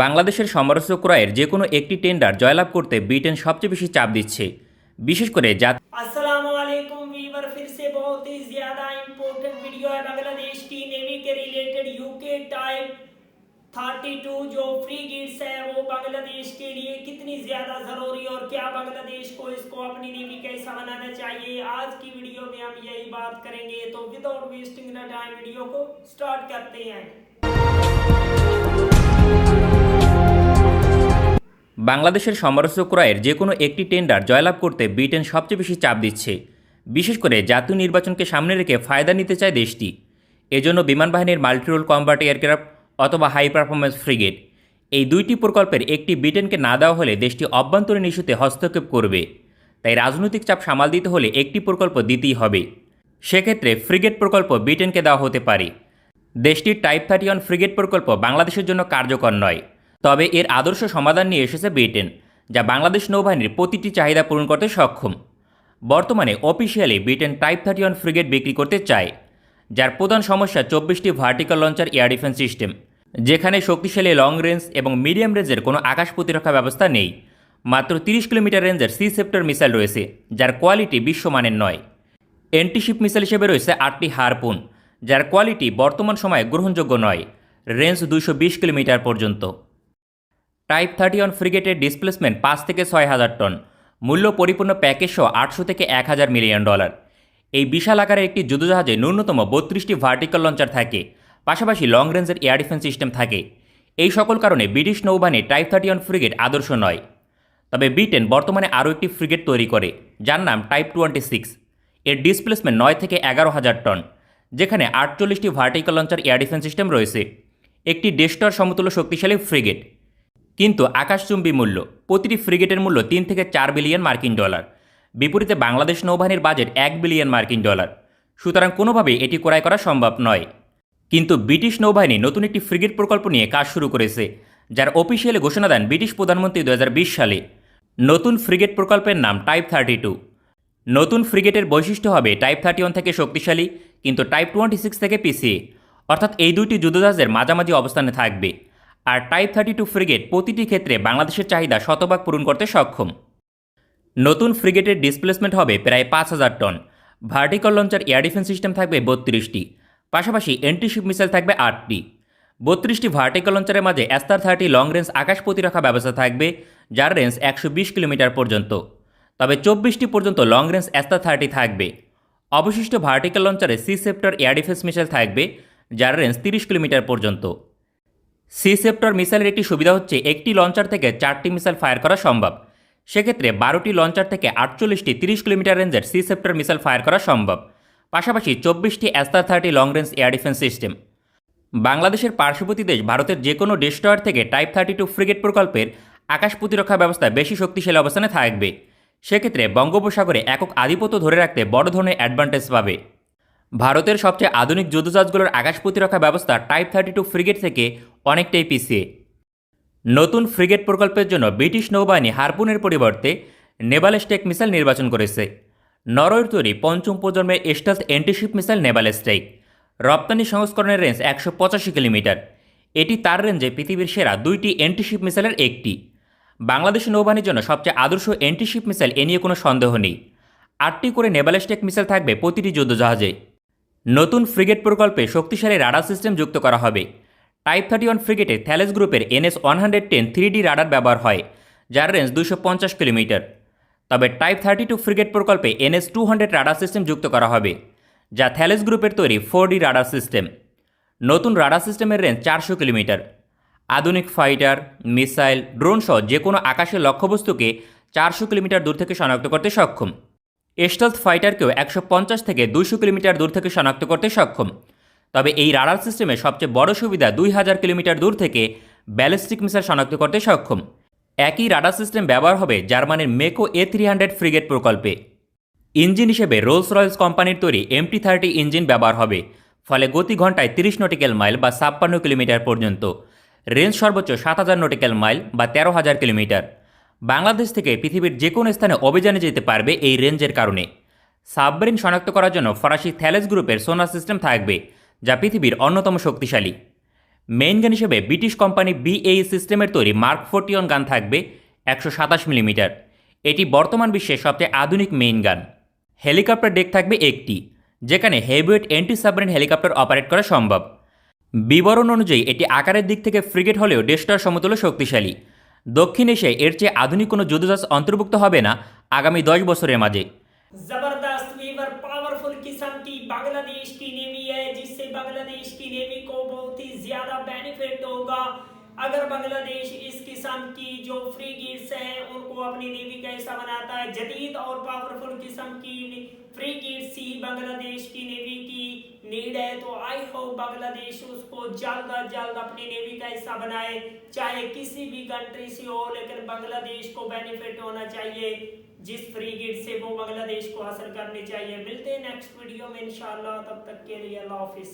বাংলাদেশের সমরাস্ত্র ক্রয়ের যে কোনো একটি টেন্ডার জয়লাভ করতে ব্রিটেন সবচেয়ে বেশি চাপ দিচ্ছে, বিশেষ করে अस्सलामुअलैकुम वीवर, फिर से बहुत ही ज्यादा इम्पोर्टेंट वीडियो है बांग्लादेश की नेवी के रिलेटेड। यूके टाइप 32 जो फ्रीगेट्स है वो बांग्लादेश के लिए कितनी ज्यादा जरूरी और क्या बांग्लादेश को इसको अपनी नेवी का हिस्सा बनाना चाहिए, आज की वीडियो में हम यही बात करेंगे। तो without wasting the time video को स्टार्ट करते हैं। বাংলাদেশের সমরাস্ত্র ক্রয়ের যে কোনো একটি টেন্ডার জয়লাভ করতে ব্রিটেন সবচেয়ে বেশি চাপ দিচ্ছে, বিশেষ করে জাতীয় নির্বাচনকে সামনে রেখে ফায়দা নিতে চায় দেশটি। এজন্য বিমান বাহিনীর মাল্টিরোল কম্ব্যাট এয়ারক্রাফট অথবা হাই পারফরম্যান্স ফ্রিগেট, এই দুইটি প্রকল্পের একটি ব্রিটেনকে না দেওয়া হলে দেশটি অভ্যন্তরীণ ইস্যুতে হস্তক্ষেপ করবে। তাই রাজনৈতিক চাপ সামাল দিতে হলে একটি প্রকল্প দিতেই হবে। সেক্ষেত্রে ফ্রিগেট প্রকল্প ব্রিটেনকে দেওয়া হতে পারে। দেশটির টাইপ 31 ফ্রিগেট প্রকল্প বাংলাদেশের জন্য কার্যকর নয়, তবে এর আদর্শ সমাধান নিয়ে এসেছে ব্রিটেন, যা বাংলাদেশ নৌবাহিনীর প্রতিটি চাহিদা পূরণ করতে সক্ষম। বর্তমানে অফিসিয়ালি ব্রিটেন টাইপ 31 ফ্রিগেট বিক্রি করতে চায়, যার প্রধান সমস্যা 24টি vertical launcher air defence system, যেখানে শক্তিশালী লং রেঞ্জ এবং মিডিয়াম রেঞ্জের কোনো আকাশ প্রতিরক্ষা ব্যবস্থা নেই। মাত্র 30 কিলোমিটার রেঞ্জের সি সেপ্টর মিসাইল রয়েছে, যার কোয়ালিটি বিশ্বমানের নয়। অ্যান্টিশিপ মিসাইল হিসেবে রয়েছে 8টি হারপুন, যার কোয়ালিটি বর্তমান সময়ে গ্রহণযোগ্য নয়। রেঞ্জ 220 কিলোমিটার পর্যন্ত। টাইপ 31 ফ্রিগেটের ডিসপ্লেসমেন্ট 5 থেকে 6,000 টন, মূল্য পরিপূর্ণ প্যাকেজ সহ 800 থেকে 1,000 মিলিয়ন ডলার। এই বিশাল আকারের একটি যুদ্ধজাহাজে ন্যূনতম 32টি ভার্টিক্যাল লঞ্চার থাকে, পাশাপাশি লং রেঞ্জের এয়ার ডিফেন্স সিস্টেম থাকে। এই সকল কারণে ব্রিটিশ নৌবাহিনী টাইপ 31 ফ্রিগেট আদর্শ নয়। তবে ব্রিটেন বর্তমানে আরও একটি ফ্রিগেট তৈরি করে, যার নাম টাইপ 26। এর ডিসপ্লেসমেন্ট 9 থেকে 11,000 টন, যেখানে 48টি vertical launcher air defence system রয়েছে। একটি ডেস্ট্রয়ার সমতুল্য শক্তিশালী ফ্রিগেট, কিন্তু আকাশচুম্বী মূল্য। প্রতিটি ফ্রিগেটের মূল্য 3 থেকে 4 বিলিয়ন মার্কিন ডলার। বিপরীতে বাংলাদেশ নৌবাহিনীর বাজেট 1 বিলিয়ন মার্কিন ডলার। সুতরাং কোনোভাবেই এটি ক্রয় করা সম্ভব নয়। কিন্তু ব্রিটিশ নৌবাহিনী নতুন একটি ফ্রিগেট প্রকল্প নিয়ে কাজ শুরু করেছে, যার অফিসিয়ালি ঘোষণা দেন ব্রিটিশ প্রধানমন্ত্রী 2020 সালে। নতুন ফ্রিগেট প্রকল্পের নাম টাইপ 32। নতুন ফ্রিগেটের বৈশিষ্ট্য হবে টাইপ 31 থেকে শক্তিশালী, কিন্তু টাইপ 26 থেকে পিছিয়ে, অর্থাৎ এই দুইটি যুদ্ধজাহাজের মাঝামাঝি অবস্থানে থাকবে। আর টাইপ 32 ফ্রিগেট প্রতিটি ক্ষেত্রে বাংলাদেশের চাহিদা শতভাগ পূরণ করতে সক্ষম। নতুন ফ্রিগেটের ডিসপ্লেসমেন্ট হবে প্রায় 5,000 ton. Vertical launcher air defence system থাকবে 32টি, পাশাপাশি অ্যান্টিশিপ মিসাইল থাকবে 8টি। 32টি ভার্টিক্যাল লঞ্চারের মাঝে অ্যাস্টার 30 লং রেঞ্জ আকাশ প্রতিরক্ষা ব্যবস্থা থাকবে, যার রেঞ্জ 120 কিলোমিটার পর্যন্ত। তবে 24টি পর্যন্ত লং রেঞ্জ অ্যাস্টার 30 থাকবে। অবশিষ্ট ভার্টিক্যাল লঞ্চারে Sea Ceptor air defence missile থাকবে, যার রেঞ্জ 30 কিলোমিটার পর্যন্ত। সি সেপ্টর মিসাইলের একটি সুবিধা হচ্ছে একটি লঞ্চার থেকে 4টি মিসাইল ফায়ার করা সম্ভব। সেক্ষেত্রে 12টি লঞ্চার থেকে 48টি 30 কিলোমিটার রেঞ্জের সি সেপ্টর মিসাইল ফায়ার করা সম্ভব, পাশাপাশি 24টি Aster 30 long range air defence system. বাংলাদেশের পার্শ্ববর্তী দেশ ভারতের যে কোনো ডেস্ট্রয়ার থেকে টাইপ 32 ফ্রিগেট প্রকল্পের আকাশ প্রতিরক্ষা ব্যবস্থা বেশি শক্তিশালী অবস্থানে থাকবে। সেক্ষেত্রে বঙ্গোপসাগরে একক আধিপত্য ধরে রাখতে বড় ধরনের অ্যাডভান্টেজ পাবে। ভারতের সবচেয়ে আধুনিক যুদ্ধজাহাজগুলোর আকাশ প্রতিরক্ষা ব্যবস্থা টাইপ 32 ফ্রিগেট থেকে অনেকটাই পিছিয়ে। নতুন ফ্রিগেট প্রকল্পের জন্য ব্রিটিশ নৌবাহিনী হারপুনের পরিবর্তে নেভাল স্ট্রাইক মিসাইল নির্বাচন করেছে। নরওয়ের তৈরি পঞ্চম প্রজন্মের stealth antiship missile Naval strike. রপ্তানি সংস্করণের রেঞ্জ 185 কিলোমিটার। এটি তার রেঞ্জে পৃথিবীর সেরা 2টি অ্যান্টিশিপ মিসাইলের একটি। বাংলাদেশ নৌবাহিনীর জন্য সবচেয়ে আদর্শ অ্যান্টিশিপ মিসাইল, এ নিয়ে কোনো সন্দেহ নেই। 8টি করে নেভাল স্ট্রাইক মিসাইল থাকবে প্রতিটি যুদ্ধজাহাজে। নতুন ফ্রিগেট প্রকল্পে শক্তিশালী রাডার সিস্টেম যুক্ত করা হবে। টাইপ 31 ফ্রিগেটে থ্যালেস গ্রুপের NS-110 3D রাডার ব্যবহার হয়, যার রেঞ্জ 250 কিলোমিটার। তবে টাইপ 32 ফ্রিগেট প্রকল্পে NS-200 রাডার সিস্টেম যুক্ত করা হবে, যা থ্যালেস গ্রুপের তৈরি 4D রাডার সিস্টেম। নতুন রাডার সিস্টেমের রেঞ্জ 400 কিলোমিটার। আধুনিক ফাইটার, মিসাইল, ড্রোন সহ যে কোনো আকাশের লক্ষ্যবস্তুকে 400 কিলোমিটার দূর থেকে শনাক্ত করতে সক্ষম। স্টেলথ ফাইটারকেও 150 থেকে 200 কিলোমিটার দূর থেকে শনাক্ত করতে সক্ষম। তবে এই রাডার সিস্টেমের সবচেয়ে বড় সুবিধা 2000 কিলোমিটার দূর থেকে ব্যালিস্টিক মিসাইল শনাক্ত করতে সক্ষম। একই রাডার সিস্টেম ব্যবহার হবে জার্মানির মেকো A300 ফ্রিগেট প্রকল্পে। ইঞ্জিন হিসেবে রোলস রয়েলস কোম্পানির তৈরি MT-30 ইঞ্জিন ব্যবহার হবে, ফলে গতি ঘন্টায় 30 নটিক্যাল মাইল বা 56 কিলোমিটার পর্যন্ত। রেঞ্জ সর্বোচ্চ 7000 নটিক্যাল মাইল বা 13,000 কিলোমিটার। বাংলাদেশ থেকে পৃথিবীর যে কোনো স্থানে অভিযানে যেতে পারবে এই রেঞ্জের কারণে। সাবমেরিন শনাক্ত করার জন্য ফরাসি থ্যালেস গ্রুপের সোনার সিস্টেম থাকবে, যা পৃথিবীর অন্যতম শক্তিশালী। মেইন গান হিসেবে ব্রিটিশ কোম্পানি BAE সিস্টেমের তৈরি মার্ক 41 গান থাকবে 127 মিলিমিটার। এটি বর্তমান বিশ্বের সবচেয়ে আধুনিক মেইন গান। হেলিকপ্টার ডেক থাকবে একটি, যেখানে heavyweight anti submarine helicopter operate করা সম্ভব। বিবরণ অনুযায়ী এটি আকারের দিক থেকে ফ্রিগেট হলেও ডেস্ট্রয়ার সমতুল্য শক্তিশালী। দক্ষিণ এশিয়ায় এর চেয়ে আধুনিক কোনো যুদ্ধজাহাজ অন্তর্ভুক্ত হবে না আগামী 10 বছরের মাঝে। जबरदस्त वीवर पावरफुल किस्म की बांग्लादेश की नेवी है, जिससे बांग्लादेश की नेवी को बहुत ही ज्यादा बेनिफिट होगा। अगर बांग्लादेश इस किस्म की जो फ्रीगेट्स हैं उनको अपनी नेवी का हिस्सा बनाता है, जदीद और पावरफुल किस्म की फ्रीगेट्स ही बांग्लादेश की नेवी की नीड है, तो आई होप बांग्लादेश उसको जल्द अज जल्द अपनी नेवी का हिस्सा बनाए, चाहे किसी भी कंट्री से हो, लेकिन बांग्लादेश को बेनिफिट होना चाहिए जिस फ्रीगेट से वो बांग्लादेश को हासिल करनी चाहिए। मिलते हैं नेक्स्ट वीडियो में इंशाल्लाह, तब तक के लिए अल्लाह हाफिज।